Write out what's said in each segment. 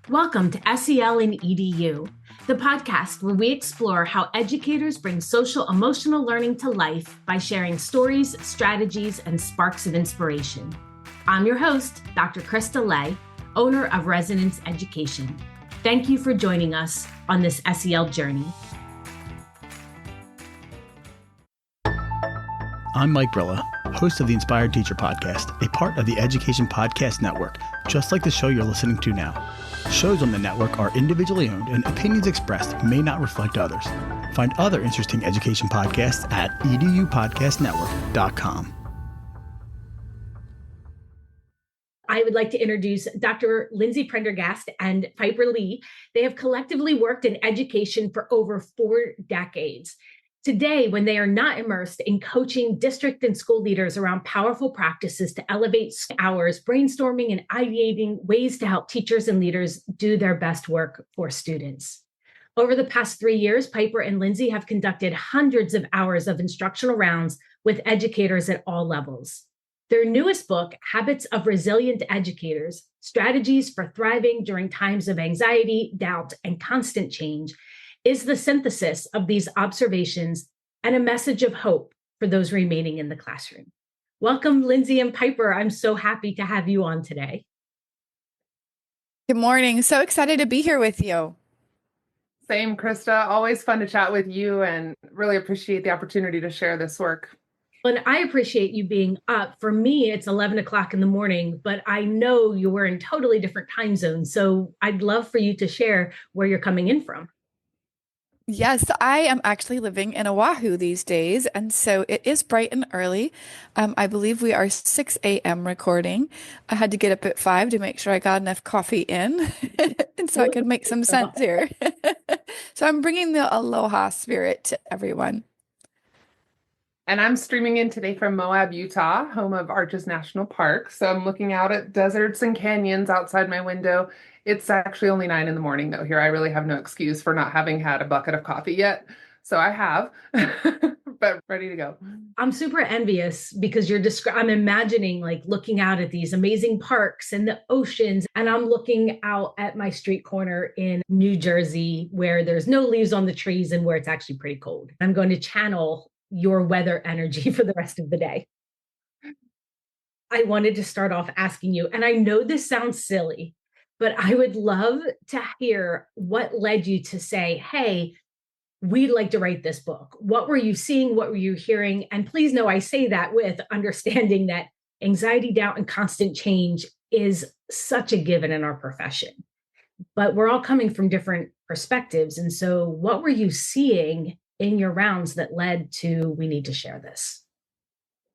Welcome to SEL and EDU, the podcast where we explore how educators bring social emotional learning to life by sharing stories, strategies, and sparks of inspiration. I'm your host, Dr. Krista Lay, owner of Resiliency Education. Thank you for joining us on this SEL journey. I'm Mike Brilla, host of the Inspired Teacher Podcast, a part of the Education Podcast Network, just like the show you're listening to now. Shows on the network are individually owned and opinions expressed may not reflect others. Find other interesting education podcasts at edupodcastnetwork.com. I would like to introduce Dr. Lindsay Prendergast and Piper Lee. They have collectively worked in education for over 4 decades. Today, when they are not immersed in coaching district and school leaders around powerful practices to elevate hours, brainstorming and ideating ways to help teachers and leaders do their best work for students. Over the past 3 years, Piper and Lindsay have conducted hundreds of hours of instructional rounds with educators at all levels. Their newest book, Habits of Resilient Educators, Strategies for Thriving During Times of Anxiety, Doubt, and Constant Change, is the synthesis of these observations and a message of hope for those remaining in the classroom. Welcome, Lindsay and Piper. I'm so happy to have you on today. Good morning. So excited to be here with you. Same, Krista. Always fun to chat with you and really appreciate the opportunity to share this work. And I appreciate you being up. For me, it's 11 o'clock in the morning, but I know you were in totally different time zones. So I'd love for you to share where you're coming in from. Yes, I am actually living in Oahu these days, and so it is bright and early. I believe we are 6 a.m. recording. I had to get up at 5 to make sure I got enough coffee in, and so I could make some sense here. So I'm bringing the aloha spirit to everyone. And I'm streaming in today from Moab, Utah, home of Arches National Park. So I'm looking out at deserts and canyons outside my window. It's actually only 9 in the morning, though. Here, I really have no excuse for not having had a bucket of coffee yet. So I have, but ready to go. I'm super envious because I'm imagining like looking out at these amazing parks and the oceans. And I'm looking out at my street corner in New Jersey where there's no leaves on the trees and where it's actually pretty cold. I'm going to channel your weather energy for the rest of the day. I wanted to start off asking you, and I know this sounds silly, but I would love to hear what led you to say, hey, we'd like to write this book. What were you seeing? What were you hearing? And please know I say that with understanding that anxiety, doubt, and constant change is such a given in our profession. But we're all coming from different perspectives. And so what were you seeing in your rounds that led to, we need to share this?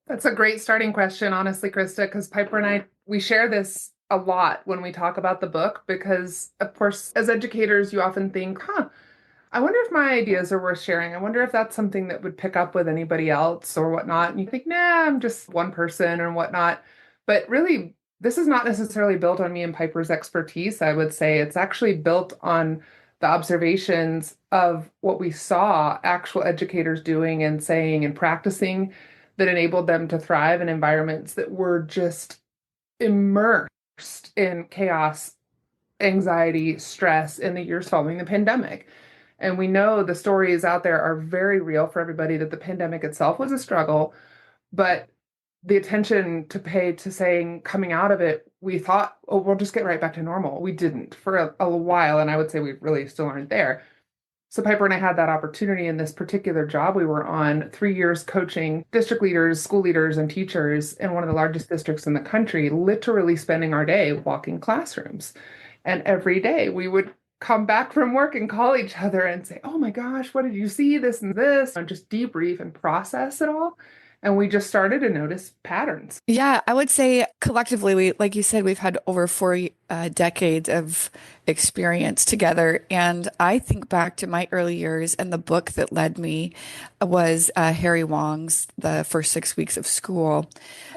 That's a great starting question, honestly, Krista, because Piper and I, we share this a lot when we talk about the book, because of course, as educators, you often think, I wonder if my ideas are worth sharing. I wonder if that's something that would pick up with anybody else or whatnot. And you think, nah, I'm just one person and whatnot. But really, this is not necessarily built on me and Piper's expertise. I would say it's actually built on the observations of what we saw actual educators doing and saying and practicing that enabled them to thrive in environments that were just immersed in chaos, anxiety, stress in the years following the pandemic. And we know the stories out there are very real for everybody, that the pandemic itself was a struggle, but the attention to pay to saying coming out of it, we thought, oh, we'll just get right back to normal. We didn't for a while. And I would say we really still aren't there. So Piper and I had that opportunity in this particular job we were on, 3 years coaching district leaders, school leaders, and teachers in one of the largest districts in the country, literally spending our day walking classrooms. And every day we would come back from work and call each other and say, oh my gosh, what did you see? This and this, and just debrief and process it all. And we just started to notice patterns. Yeah, I would say collectively, like you said, we've had over 4 decades of experience together. And I think back to my early years, and the book that led me was Harry Wong's The First 6 Weeks of School.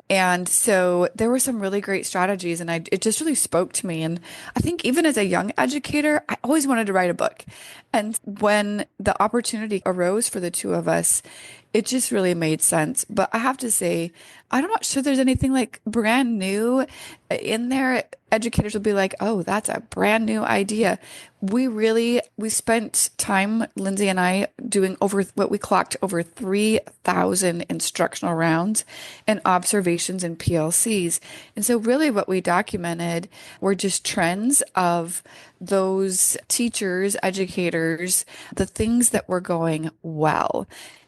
And so there were some really great strategies, and it just really spoke to me. And I think even as a young educator, I always wanted to write a book. And when the opportunity arose for the two of us, it just really made sense. But I have to say, I'm not sure there's anything like brand new in there. Educators will be like, oh, that's a brand new idea. We spent time, Lindsay and I, doing over what we clocked over 3,000 instructional rounds and observations in PLCs. And so really what we documented were just trends of those teachers, educators, the things that were going well,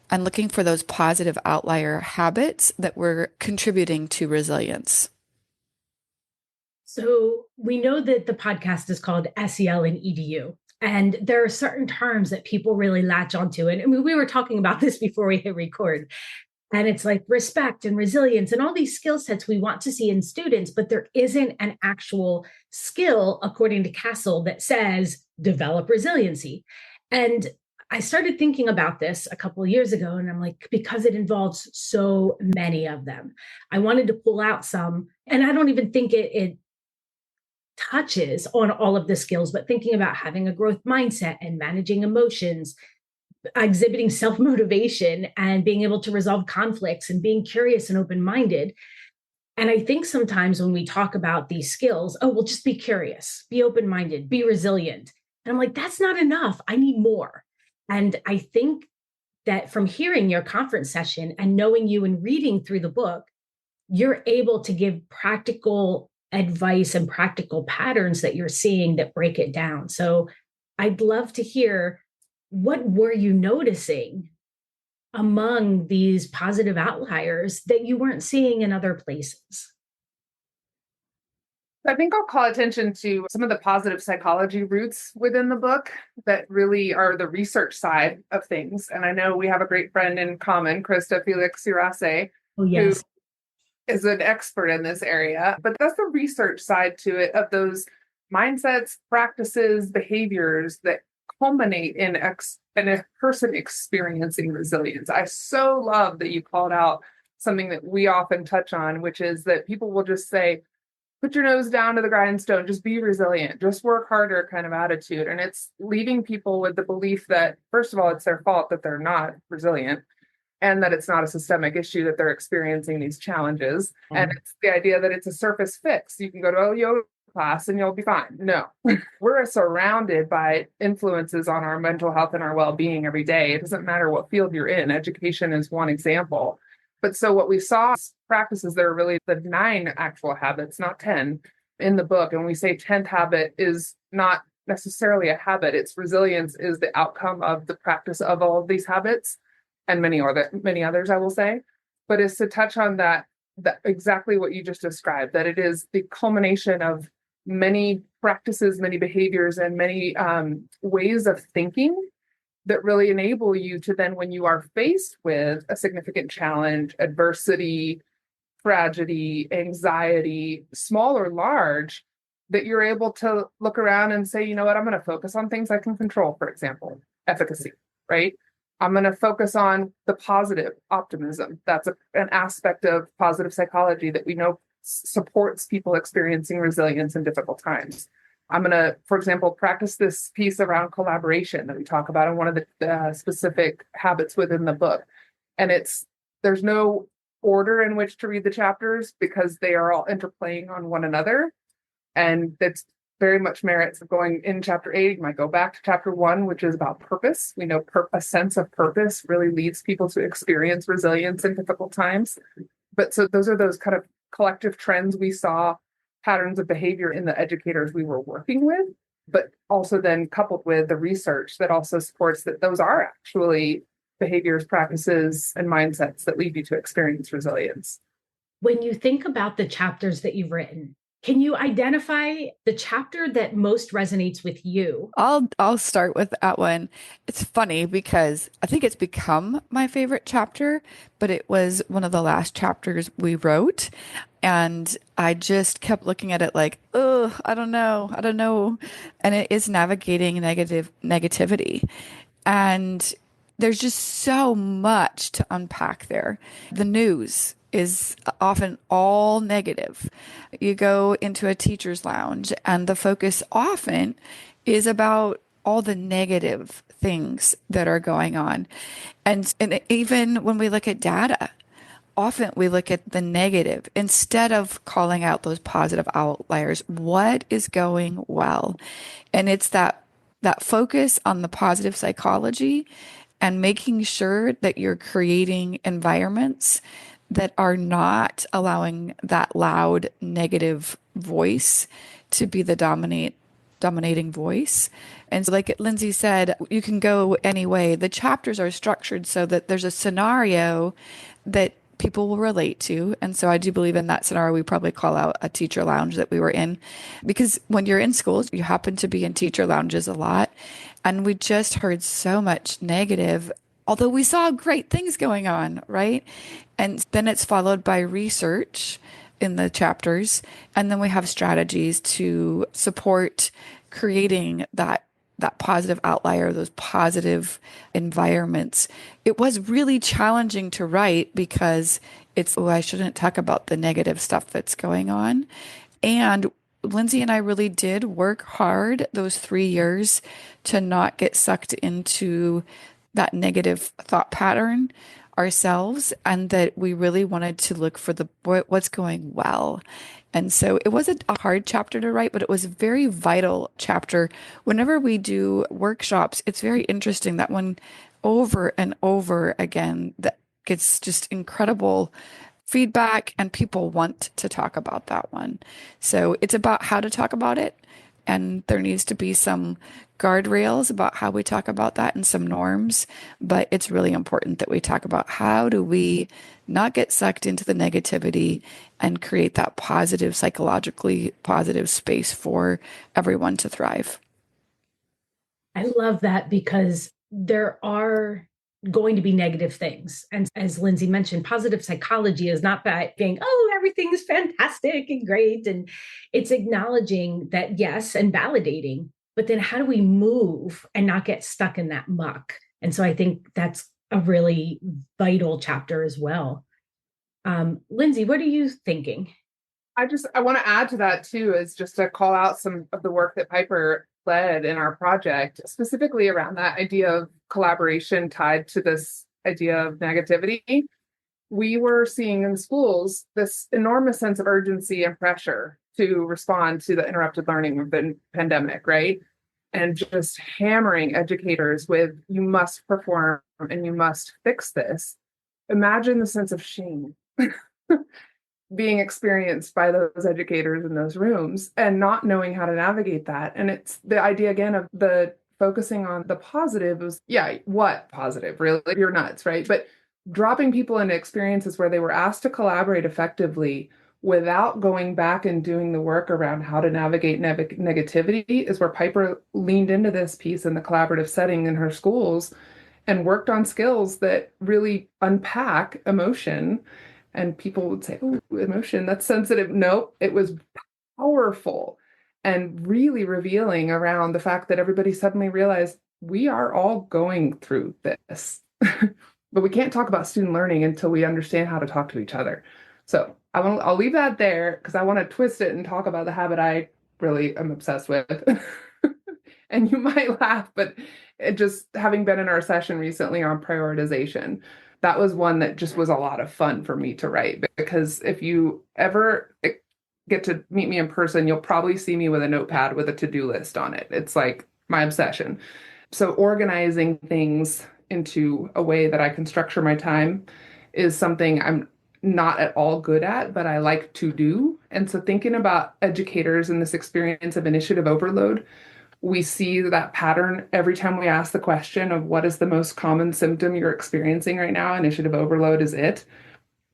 and looking for those positive outlier habits that were contributing to resilience. So we know that the podcast is called SEL and EDU. And there are certain terms that people really latch onto. And I mean, we were talking about this before we hit record. And it's like respect and resilience and all these skill sets we want to see in students, but there isn't an actual skill, according to Castle, that says develop resiliency. And I started thinking about this a couple of years ago, and I'm like, because it involves so many of them, I wanted to pull out some, and I don't even think it touches on all of the skills, but thinking about having a growth mindset and managing emotions, exhibiting self-motivation and being able to resolve conflicts and being curious and open-minded. And I think sometimes when we talk about these skills, oh, well, just be curious, be open-minded, be resilient. And I'm like, that's not enough. I need more. And I think that from hearing your conference session and knowing you and reading through the book, you're able to give practical advice and practical patterns that you're seeing that break it down. So I'd love to hear, what were you noticing among these positive outliers that you weren't seeing in other places? I think I'll call attention to some of the positive psychology roots within the book that really are the research side of things. And I know we have a great friend in common, Krista Felix Urase, Oh, yes. who is an expert in this area. But that's the research side to it, of those mindsets, practices, behaviors that culminate in a person experiencing resilience. I so love that you called out something that we often touch on, which is that people will just say, put your nose down to the grindstone, just be resilient, just work harder kind of attitude. And it's leaving people with the belief that, first of all, it's their fault that they're not resilient, and that it's not a systemic issue that they're experiencing these challenges. And it's the idea that it's a surface fix. You can go to a yoga class and you'll be fine. No, we're surrounded by influences on our mental health and our well-being every day. It doesn't matter what field you're in. Education is one example. But so what we saw practices, there are really the 9 actual habits, not 10 in the book. And we say 10th habit is not necessarily a habit. It's resilience is the outcome of the practice of all of these habits, and many others, I will say. But is to touch on that exactly what you just described, that it is the culmination of many practices, many behaviors, and many ways of thinking that really enable you to then, when you are faced with a significant challenge, adversity, tragedy, anxiety, small or large, that you're able to look around and say, you know what, I'm going to focus on things I can control, for example, efficacy, right? I'm going to focus on the positive, optimism. That's an aspect of positive psychology that we know supports people experiencing resilience in difficult times. I'm going to, for example, practice this piece around collaboration that we talk about in one of the specific habits within the book. And there's no order in which to read the chapters because they are all interplaying on one another. And that's very much merits of going in chapter 8. You might go back to chapter 1, which is about purpose. We know a sense of purpose really leads people to experience resilience in difficult times. But so those are those kind of collective trends we saw, patterns of behavior in the educators we were working with, but also then coupled with the research that also supports that those are actually behaviors, practices, and mindsets that lead you to experience resilience. When you think about the chapters that you've written, can you identify the chapter that most resonates with you? I'll start with that one. It's funny because I think it's become my favorite chapter, but it was one of the last chapters we wrote. And I just kept looking at it like, oh, I don't know. And it is navigating negativity. And there's just so much to unpack there. The news is often all negative. You go into a teacher's lounge and the focus often is about all the negative things that are going on. And even when we look at data, often we look at the negative instead of calling out those positive outliers. What is going well? And it's that focus on the positive psychology and making sure that you're creating environments that are not allowing that loud negative voice to be the dominating voice. And so, like Lindsay said, you can go any way. The chapters are structured so that there's a scenario that people will relate to. And so I do believe in that scenario, we probably call out a teacher lounge that we were in, because when you're in schools, you happen to be in teacher lounges a lot. And we just heard so much negative, although we saw great things going on, right? And then it's followed by research in the chapters. And then we have strategies to support creating that positive outlier, those positive environments. It was really challenging to write because I shouldn't talk about the negative stuff that's going on. And Lindsay and I really did work hard those 3 years to not get sucked into that negative thought pattern ourselves, and that we really wanted to look for what's going well. And so it was a hard chapter to write, but it was a very vital chapter. Whenever we do workshops, it's very interesting that one over and over again that gets just incredible feedback, and people want to talk about that one. So it's about how to talk about it. And there needs to be some guardrails about how we talk about that and some norms. But it's really important that we talk about how do we not get sucked into the negativity and create that positive, psychologically positive space for everyone to thrive. I love that, because there are going to be negative things. And as Lindsay mentioned, positive psychology is not about being, oh, everything's fantastic and great. And it's acknowledging that, yes, and validating, but then how do we move and not get stuck in that muck? And so I think that's a really vital chapter as well. Lindsay, what are you thinking? I want to add to that too, is just to call out some of the work that Piper led in our project, specifically around that idea of collaboration tied to this idea of negativity. We were seeing in schools this enormous sense of urgency and pressure to respond to the interrupted learning of the pandemic, right? And just hammering educators with, you must perform and you must fix this. Imagine the sense of shame being experienced by those educators in those rooms and not knowing how to navigate that. And it's the idea again of the focusing on the positive was, yeah, what positive? Really? You're nuts, right? But dropping people into experiences where they were asked to collaborate effectively without going back and doing the work around how to navigate negativity is where Piper leaned into this piece in the collaborative setting in her schools and worked on skills that really unpack emotion. And people would say, oh, emotion, that's sensitive. No, it was powerful and really revealing around the fact that everybody suddenly realized we are all going through this. But we can't talk about student learning until we understand how to talk to each other. So I'll leave that there because I want to twist it and talk about the habit I really am obsessed with. And you might laugh, but it just having been in our session recently on prioritization, that was one that just was a lot of fun for me to write, because if you ever get to meet me in person, you'll probably see me with a notepad with a to-do list on it. It's like my obsession. So organizing things into a way that I can structure my time is something I'm not at all good at, but I like to do. And so thinking about educators in this experience of initiative overload, we see that pattern every time we ask the question of what is the most common symptom you're experiencing right now. Initiative overload is it.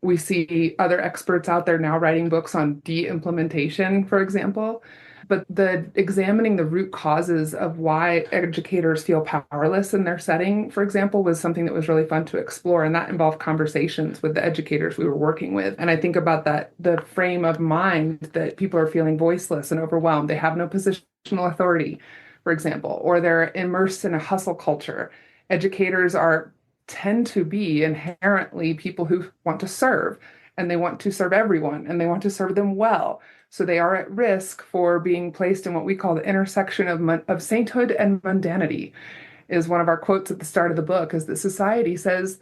We see other experts out there now writing books on de-implementation, for example. But examining the root causes of why educators feel powerless in their setting, for example, was something that was really fun to explore. And that involved conversations with the educators we were working with. And I think about that, the frame of mind that people are feeling voiceless and overwhelmed. They have no positional authority, for example, or they're immersed in a hustle culture. Educators tend to be inherently people who want to serve, and they want to serve everyone, and they want to serve them well. So they are at risk for being placed in what we call the intersection of sainthood and mundanity, is one of our quotes at the start of the book, is that society says,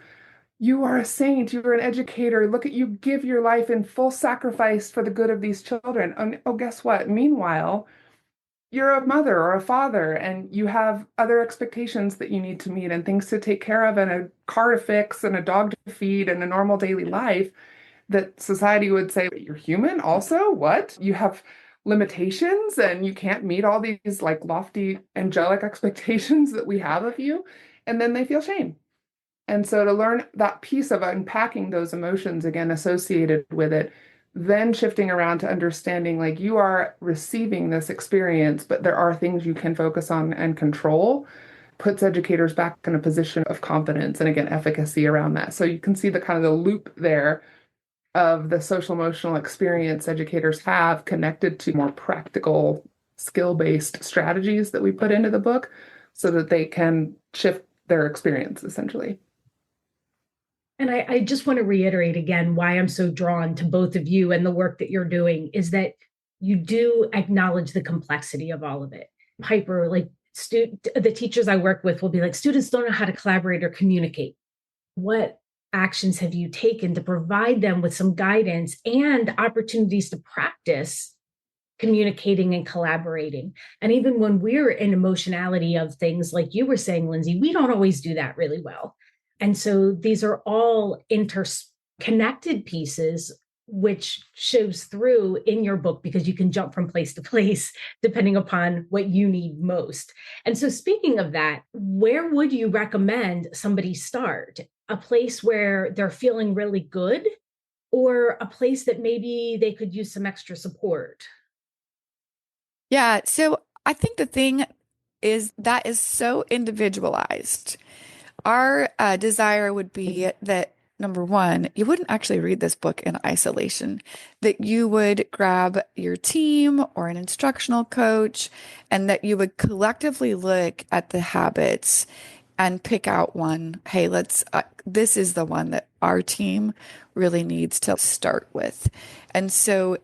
you are a saint, you're an educator, look at you give your life in full sacrifice for the good of these children. And oh, guess what? Meanwhile, you're a mother or a father and you have other expectations that you need to meet and things to take care of and a car to fix and a dog to feed and a normal daily life that society would say, you're human also? What? You have limitations and you can't meet all these like lofty angelic expectations that we have of you. And then they feel shame. And so to learn that piece of unpacking those emotions again associated with it, then shifting around to understanding like you are receiving this experience, but there are things you can focus on and control, puts educators back in a position of confidence and again, efficacy around that. So you can see the kind of the loop there of the social emotional experience educators have connected to more practical skill-based strategies that we put into the book so that they can shift their experience essentially. And I just want to reiterate again why I'm so drawn to both of you and the work that you're doing is that you do acknowledge the complexity of all of it. Piper, like the teachers I work with will be like, students don't know how to collaborate or communicate. What actions have you taken to provide them with some guidance and opportunities to practice communicating and collaborating? And even when we're in emotionality of things, like you were saying, Lindsay, we don't always do that really well. And so these are all interconnected pieces, which shows through in your book because you can jump from place to place depending upon what you need most. And so speaking of that, where would you recommend somebody start? A place where they're feeling really good or a place that maybe they could use some extra support? Yeah. So I think the thing is that is so individualized. Our desire would be that number one, you wouldn't actually read this book in isolation, that you would grab your team or an instructional coach, and that you would collectively look at the habits and pick out one. Hey, this is the one that our team really needs to start with. And so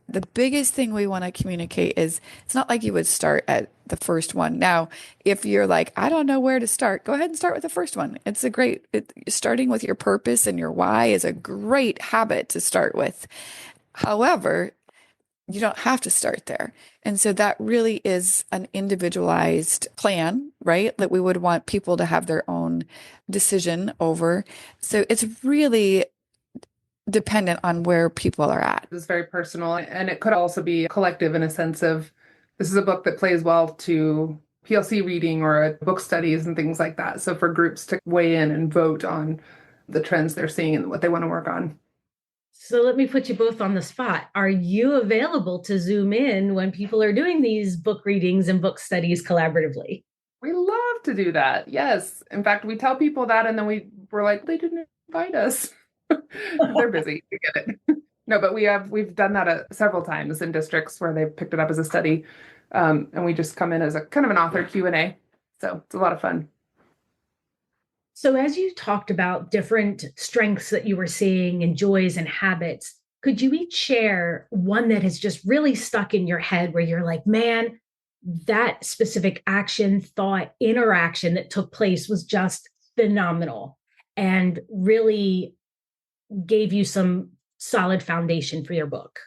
the biggest thing we want to communicate is it's not like you would start at the first one. Now, if you're like, I don't know where to start, go ahead and start with the first one. Starting with your purpose and your why is a great habit to start with. However, you don't have to start there. And so that really is an individualized plan, right? That we would want people to have their own decision over. So it's really dependent on where people are at. It's very personal, and it could also be collective in a sense of this is a book that plays well to PLC reading or book studies and things like that. So for groups to weigh in and vote on the trends they're seeing and what they want to work on. So let me put you both on the spot. Are you available to Zoom in when people are doing these book readings and book studies collaboratively? We love to do that. Yes. In fact, we tell people that and then we're like, they didn't invite us. They're busy. We get it. No, but we've done that several times in districts where they've picked it up as a study. And we just come in as a kind of an author Q&A. So it's a lot of fun. So as you talked about different strengths that you were seeing and joys and habits, could you each share one that has just really stuck in your head where you're like, man, that specific action, thought, interaction that took place was just phenomenal and really gave you some solid foundation for your book?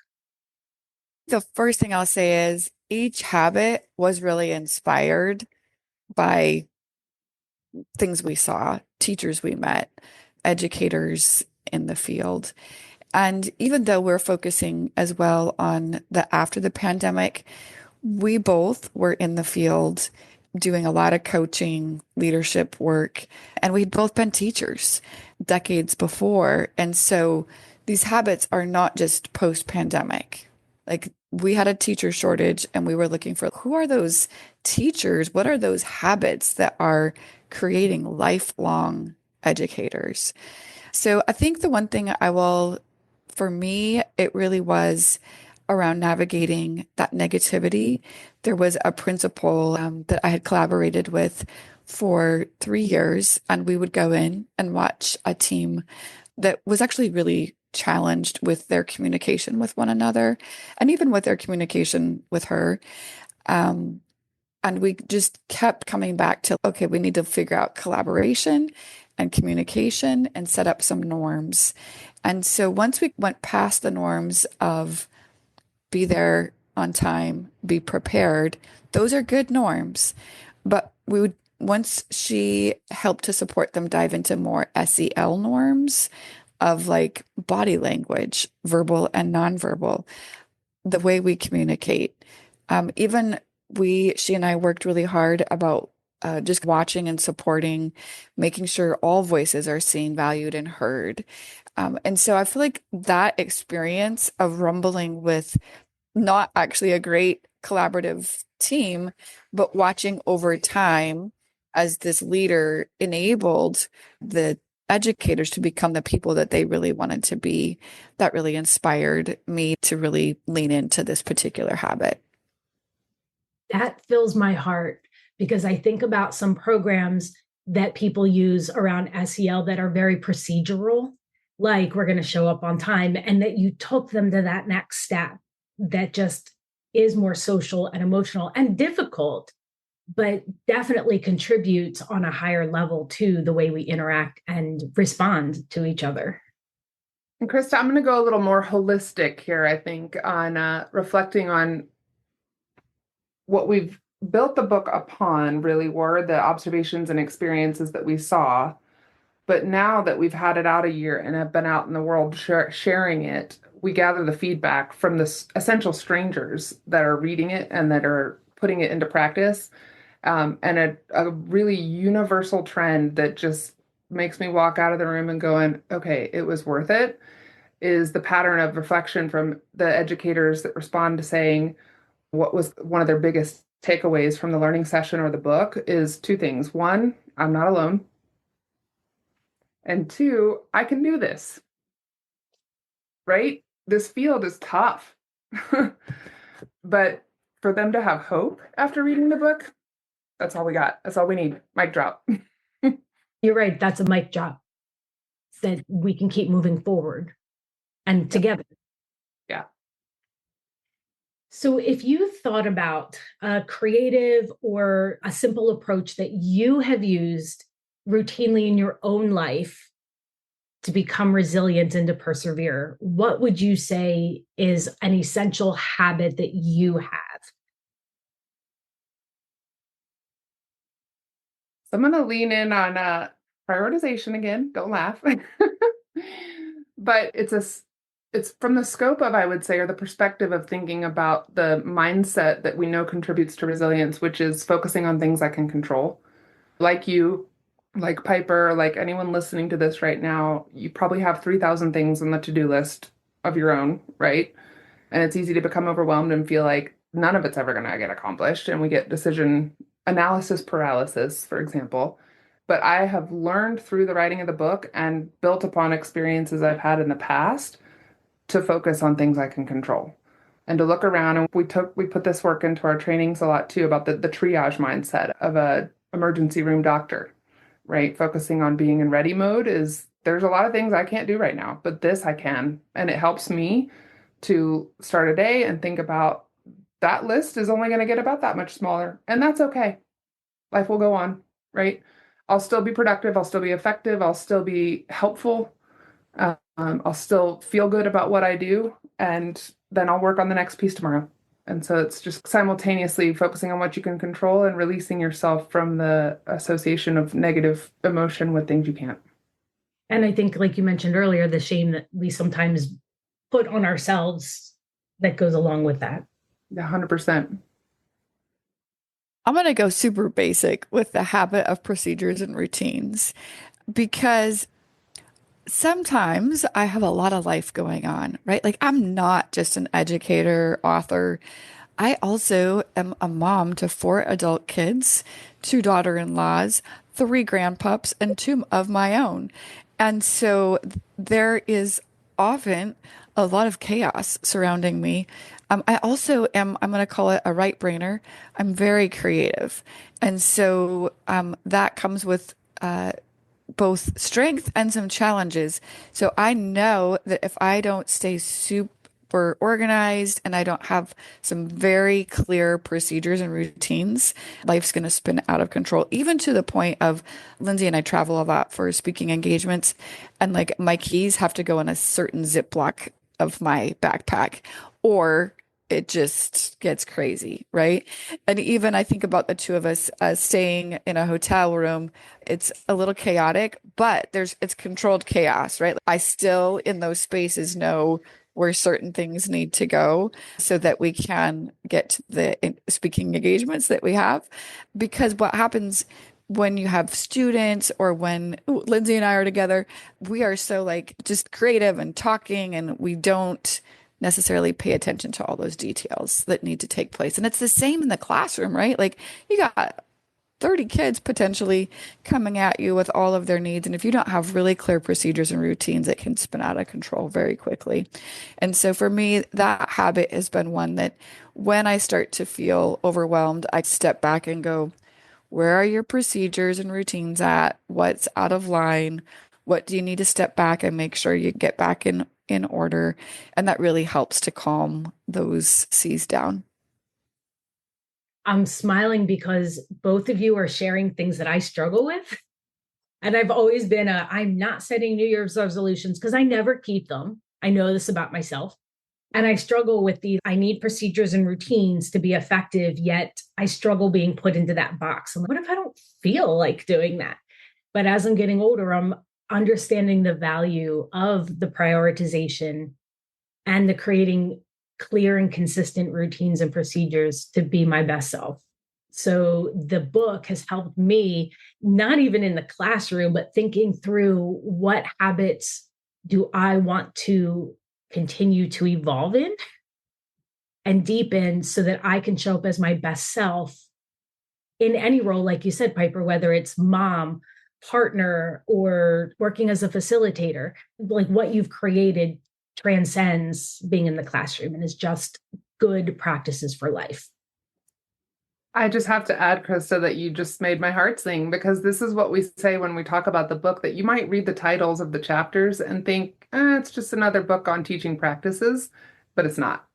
The first thing I'll say is each habit was really inspired by things we saw, teachers we met, educators in the field. And even though we're focusing as well on the after the pandemic, we both were in the field doing a lot of coaching, leadership work, and we'd both been teachers decades before. And so these habits are not just post-pandemic. Like we had a teacher shortage and we were looking for who are those teachers? What are those habits that are creating lifelong educators? So I think the one thing for me, it really was around navigating that negativity. There was a principal that I had collaborated with for 3 years, and we would go in and watch a team that was actually really challenged with their communication with one another and even with their communication with her. And we just kept coming back to, okay, we need to figure out collaboration and communication and set up some norms. And so once we went past the norms of be there on time, be prepared, those are good norms. But we would, once she helped to support them dive into more SEL norms of like body language, verbal and nonverbal, the way we communicate. Even she and I worked really hard about just watching and supporting, making sure all voices are seen, valued, and heard. And so I feel like that experience of rumbling with not actually a great collaborative team, but watching over time as this leader enabled the educators to become the people that they really wanted to be, that really inspired me to really lean into this particular habit. That fills my heart because I think about some programs that people use around SEL that are very procedural, like we're going to show up on time, and that you took them to that next step that just is more social and emotional and difficult, but definitely contributes on a higher level to the way we interact and respond to each other. And Krista, I'm going to go a little more holistic here, I think, on reflecting on what we've built the book upon really were the observations and experiences that we saw. But now that we've had it out a year and have been out in the world sharing it, we gather the feedback from the essential strangers that are reading it and that are putting it into practice. And a really universal trend that just makes me walk out of the room and going, okay, it was worth it, is the pattern of reflection from the educators that respond to saying what was one of their biggest takeaways from the learning session or the book is two things. One, I'm not alone. And two, I can do this, right? This field is tough. But for them to have hope after reading the book, that's all we got. That's all we need. Mic drop. You're right. That's a mic drop that we can keep moving forward and together. Yeah. So if you thought about a creative or a simple approach that you have used routinely in your own life to become resilient and to persevere, what would you say is an essential habit that you have? So I'm going to lean in on prioritization again. Don't laugh. But it's from the scope of, I would say, or the perspective of thinking about the mindset that we know contributes to resilience, which is focusing on things I can control. Like you, like Piper, like anyone listening to this right now, you probably have 3,000 things on the to-do list of your own, right? And it's easy to become overwhelmed and feel like none of it's ever going to get accomplished. And we get decision analysis paralysis, for example. But I have learned through the writing of the book and built upon experiences I've had in the past to focus on things I can control and to look around. And we put this work into our trainings a lot too about the triage mindset of a emergency room doctor, right? Focusing on being in ready mode is there's a lot of things I can't do right now, but this I can. And it helps me to start a day and think about that list is only going to get about that much smaller. And that's okay. Life will go on, right? I'll still be productive. I'll still be effective. I'll still be helpful. I'll still feel good about what I do. And then I'll work on the next piece tomorrow. And so it's just simultaneously focusing on what you can control and releasing yourself from the association of negative emotion with things you can't. And I think, like you mentioned earlier, the shame that we sometimes put on ourselves that goes along with that. 100%. I'm going to go super basic with the habit of procedures and routines because sometimes I have a lot of life going on, right? Like I'm not just an educator, author. I also am a mom to 4 adult kids, 2 daughter-in-laws, 3 grandpups, and 2 of my own. And so there is often a lot of chaos surrounding me. I also am, I'm going to call it a right brainer. I'm very creative. And so that comes with both strength and some challenges. So I know that if I don't stay super organized and I don't have some very clear procedures and routines, life's going to spin out of control, even to the point of Lindsay and I travel a lot for speaking engagements. And like my keys have to go in a certain Ziploc of my backpack, or it just gets crazy, right? And even I think about the two of us staying in a hotel room. It's a little chaotic, but it's controlled chaos, right? I still in those spaces know where certain things need to go so that we can get to the speaking engagements that we have. Because what happens when you have students or when Lindsay and I are together, we are so like just creative and talking, and we don't necessarily pay attention to all those details that need to take place. And it's the same in the classroom, right? Like you got 30 kids potentially coming at you with all of their needs. And if you don't have really clear procedures and routines, it can spin out of control very quickly. And so for me, that habit has been one that when I start to feel overwhelmed, I step back and go, where are your procedures and routines at? What's out of line? What do you need to step back and make sure you get back in order? And that really helps to calm those seas down. I'm smiling because both of you are sharing things that I struggle with. And I've always been I'm not setting New Year's resolutions because I never keep them. I know this about myself. And I struggle with I need procedures and routines to be effective, yet I struggle being put into that box. I'm like, what if I don't feel like doing that? But as I'm getting older, I'm understanding the value of the prioritization and the creating clear and consistent routines and procedures to be my best self. So the book has helped me, not even in the classroom, but thinking through what habits do I want to continue to evolve in and deepen so that I can show up as my best self in any role, like you said, Piper, whether it's mom, partner, or working as a facilitator. Like what you've created transcends being in the classroom and is just good practices for life. I just have to add, Krista, that you just made my heart sing, because this is what we say when we talk about the book, that you might read the titles of the chapters and think, it's just another book on teaching practices, but it's not.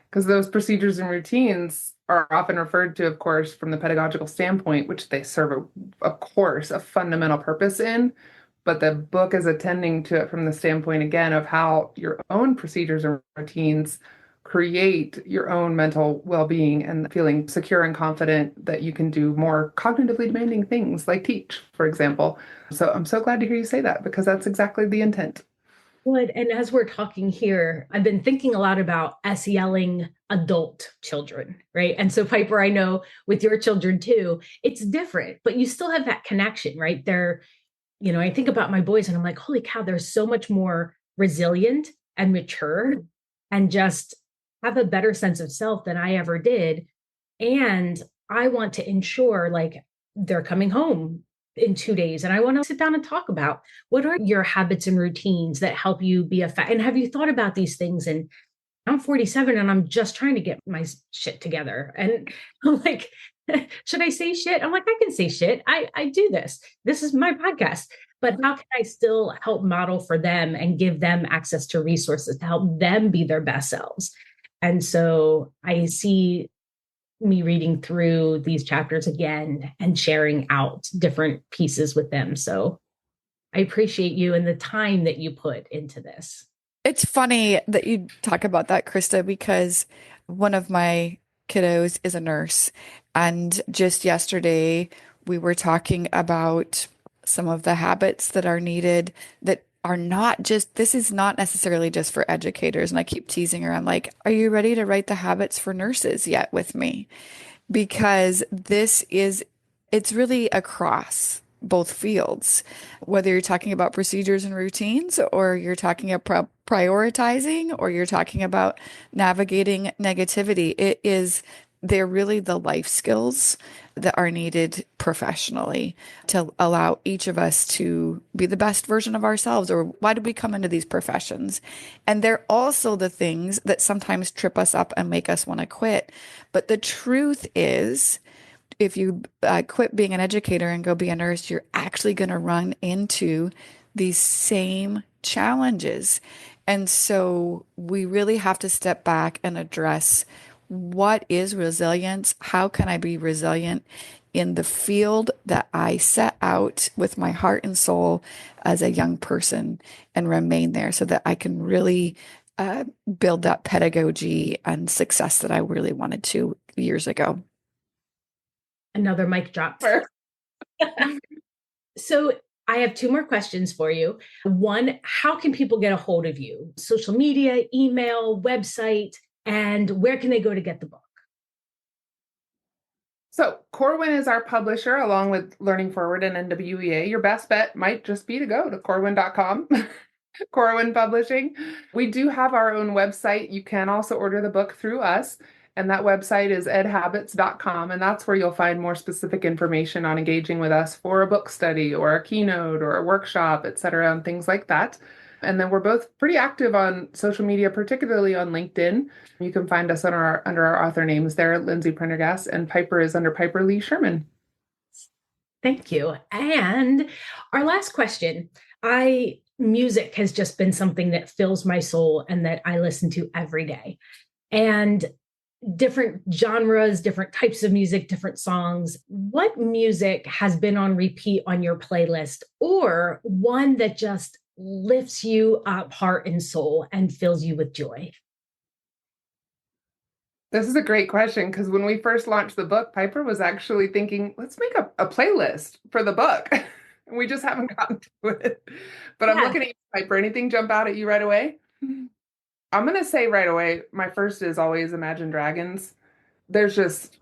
Because those procedures and routines are often referred to, of course, from the pedagogical standpoint, which they serve, of course, a fundamental purpose in. But the book is attending to it from the standpoint, again, of how your own procedures and routines create your own mental well-being and feeling secure and confident that you can do more cognitively demanding things like teach, for example. So I'm so glad to hear you say that, because that's exactly the intent. Good. And as we're talking here, I've been thinking a lot about SELing adult children, right? And so Piper, I know with your children too, it's different, but you still have that connection, right? I think about my boys and I'm like, holy cow, they're so much more resilient and mature and just have a better sense of self than I ever did. And I want to ensure like they're coming home in 2 days. And I want to sit down and talk about what are your habits and routines that help you be effective. And have you thought about these things? And I'm 47 and I'm just trying to get my shit together. And I'm like, should I say shit? I'm like, I can say shit. I do this. This is my podcast. But how can I still help model for them and give them access to resources to help them be their best selves? And so I see me reading through these chapters again and sharing out different pieces with them. So I appreciate you and the time that you put into this. It's funny that you talk about that, Krista, because one of my kiddos is a nurse. And just yesterday, we were talking about some of the habits that are needed that are not just, this is not necessarily just for educators. And I keep teasing her. I'm like, are you ready to write the habits for nurses yet with me? Because it's really across both fields, whether you're talking about procedures and routines, or you're talking about prioritizing, or you're talking about navigating negativity. They're really the life skills that are needed professionally to allow each of us to be the best version of ourselves, or why did we come into these professions? And they're also the things that sometimes trip us up and make us want to quit. But the truth is, if you quit being an educator and go be a nurse, you're actually going to run into these same challenges. And so we really have to step back and address what is resilience? How can I be resilient in the field that I set out with my heart and soul as a young person and remain there so that I can really build that pedagogy and success that I really wanted to years ago. Another mic drop. So I have two more questions for you. One, how can people get a hold of you? Social media, email, website, and where can they go to get the book? So Corwin is our publisher along with Learning Forward and NWEA. Your best bet might just be to go to corwin.com. Corwin Publishing. We do have our own website. You can also order the book through us. And that website is edhabits.com. And that's where you'll find more specific information on engaging with us for a book study or a keynote or a workshop, et cetera, and things like that. And then we're both pretty active on social media, particularly on LinkedIn. You can find us under our author names there, Lindsay Prendergast, and Piper is under Piper Lee Sherman. Thank you. And our last question, music has just been something that fills my soul and that I listen to every day. And different genres, different types of music, different songs. What music has been on repeat on your playlist, or one that just lifts you up heart and soul and fills you with joy? This is a great question because when we first launched the book, Piper was actually thinking, let's make a playlist for the book. And we just haven't gotten to it. But I'm looking at you, Piper. Anything jump out at you right away? I'm going to say right away, my first is always Imagine Dragons. There's just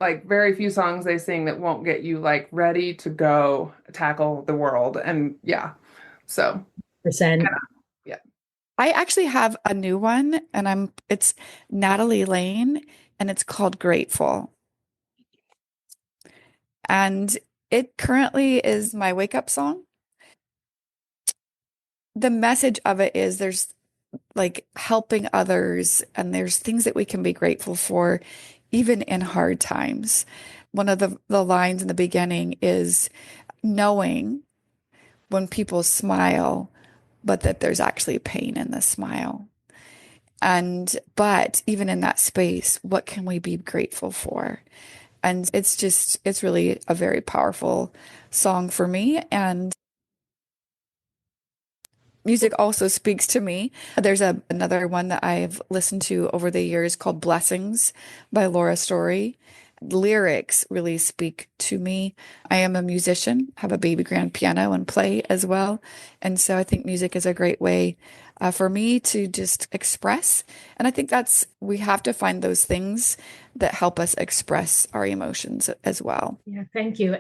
like very few songs they sing that won't get you like ready to go tackle the world. And yeah, so. Percent. Yeah. I actually have a new one and it's Natalie Lane and it's called Grateful. And it currently is my wake up song. The message of it is there's like helping others and there's things that we can be grateful for even in hard times. One of the lines in the beginning is knowing when people smile, but that there's actually pain in the smile. But even in that space, what can we be grateful for? And it's really a very powerful song for me. And music also speaks to me. There's another one that I've listened to over the years called Blessings by Laura Story. Lyrics really speak to me. I am a musician, have a baby grand piano and play as well. And so I think music is a great way for me to just express. And I think we have to find those things that help us express our emotions as well. Yeah, thank you.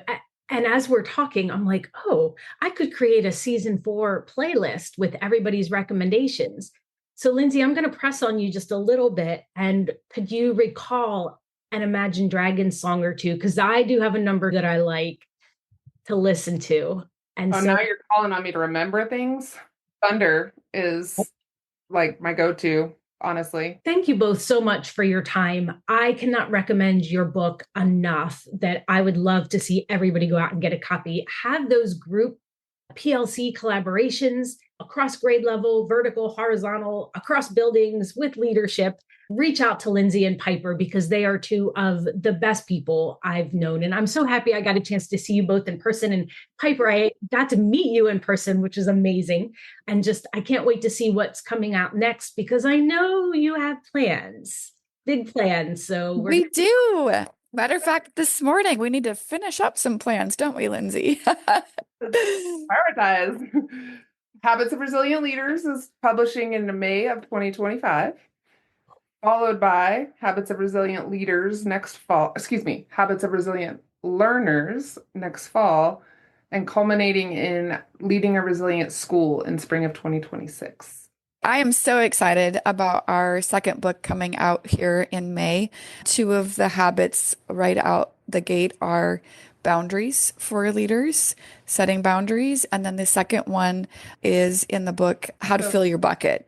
And as we're talking, I'm like, oh, I could create a season 4 playlist with everybody's recommendations. So Lindsay, I'm going to press on you just a little bit. And could you recall an Imagine Dragons song or two? Because I do have a number that I like to listen to. And now you're calling on me to remember things. Thunder is like my go-to, honestly. Thank you both so much for your time. I cannot recommend your book enough that I would love to see everybody go out and get a copy. Have those group PLC collaborations across grade level, vertical, horizontal, across buildings with leadership. Reach out to Lindsay and Piper because they are two of the best people I've known. And I'm so happy I got a chance to see you both in person. And Piper, I got to meet you in person, which is amazing. And I can't wait to see what's coming out next because I know you have plans, big plans. So we do. Matter of fact, this morning we need to finish up some plans, don't we, Lindsay? Prioritize. Habits of Resilient Leaders is publishing in May of 2025. Followed by Habits of Resilient Leaders next fall, Habits of Resilient Learners next fall, and culminating in Leading a Resilient School in spring of 2026. I am so excited about our second book coming out here in May. 2 of the habits right out the gate are boundaries for leaders, setting boundaries. And then the second one is in the book, How to Fill Your Bucket.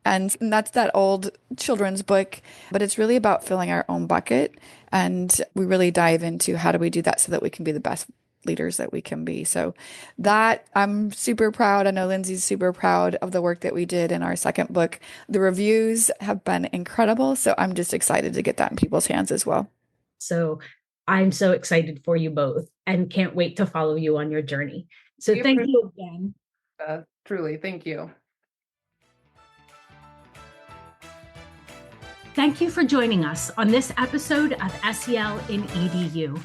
And that's that old children's book, but it's really about filling our own bucket. And we really dive into how do we do that so that we can be the best leaders that we can be. So that I'm super proud. I know Lindsay's super proud of the work that we did in our second book. The reviews have been incredible. So I'm just excited to get that in people's hands as well. So I'm so excited for you both and can't wait to follow you on your journey. So thank you again. Truly, thank you. Thank you for joining us on this episode of SEL in EDU.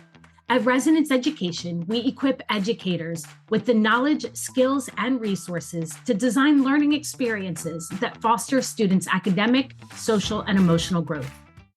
At Resilience Education, we equip educators with the knowledge, skills, and resources to design learning experiences that foster students' academic, social, and emotional growth.